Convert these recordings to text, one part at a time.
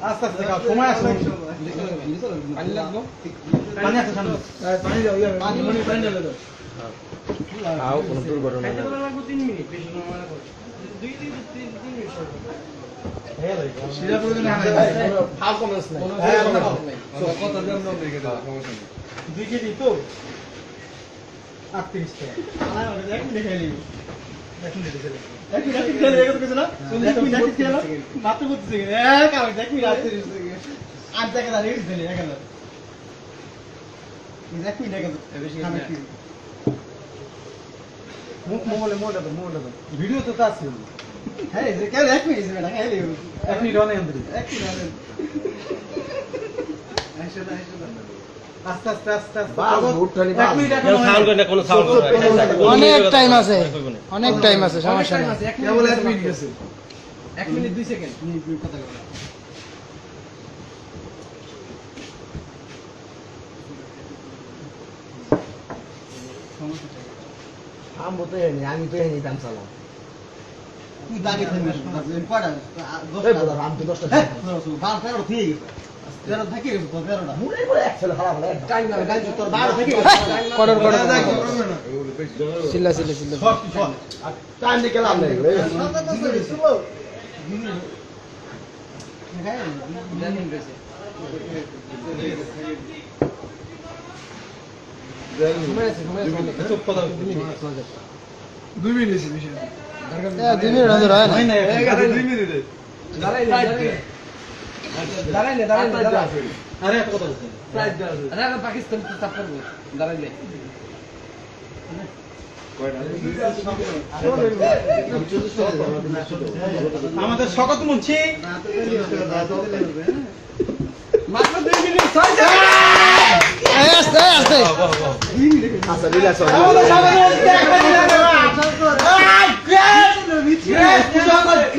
আস্তে আস্তে খাও, সময় আছে। পানি লাগবো? পানি আছে সামনে। পানি দাও, পানি দাও। খাও, কোনো দুর্ঘটনা না। সিরা করে দিন হাতে। খাও কমেন্টস নাই। কথা দিলাম না দেখে দাও, সমস্যা নেই। 2 কেজি তো 38 টাকা। এক মিনিট খেয়ে নিবি। এক মিনিট খেলে। এক মিনিট খেলে এত কিছু না? 1 মিনিট খেলে মাত্র করতেছে। এক মিনিট 1 মিনিট 38 টাকা। 8 টাকা দাঁড়িয়ে দিলে 1000। এক মিনিট 1000। মোবাইলে দাও। ভিডিও তো আছে। হ্যাঁ, যে কেন 1 মিনিট বেটা খেয়ে নিবি। 1 মিনিট অনেক আন্তরিক। 1 মিনিট অনেক। আস্তে আস্তে আস্তে আস্তে অনেক টাইম আছে, অনেক টাইম আছে, সমস্যা নেই। কেবল 1 মিনিট গেছে। 1 মিনিট 2 সেকেন্ড। কথা বলো। আমি তো আমি তো এনে দাম চালাম। তুই দাগে থামিস না, কয়টা? এই বড় আমি তো 10টা হ্যাঁ, 12 ঠিক গেছে। 13 থেকে গেছে তো 13টা। মুড়ে করে এক ছেলে হারা বলে টাইম না, গাইজ তোর 12 থেকে গেছে। কড়র কড়র না। চিল্লা চিল্লা চিল্লা শর্ট শর্ট। টাইম নিয়ে গেলাম না এগুলো। চুপ কথা। 2 মিনিট আছে বিষয়। 2 মিনিট হতে হয় না। হয় না, 2 মিনিট। দাঁড়াইলে আরে এত কথা বলছেন। আরে পাকিস্তান তো চাপ করবো দাঁড়াইলে আমাদের শকত মুন্সি মাত্র 2 মিনিট 6 এই আস্তে আস্তে আচ্ছা রিল্যাক্স হও।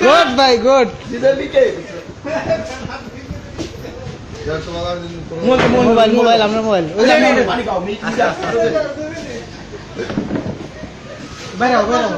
গুড ভাই গুড। মোবাইল মোবাইল আপনার মোবাইল ওই যে পানি খাও মিট আচ্ছা বেরাও বেরাও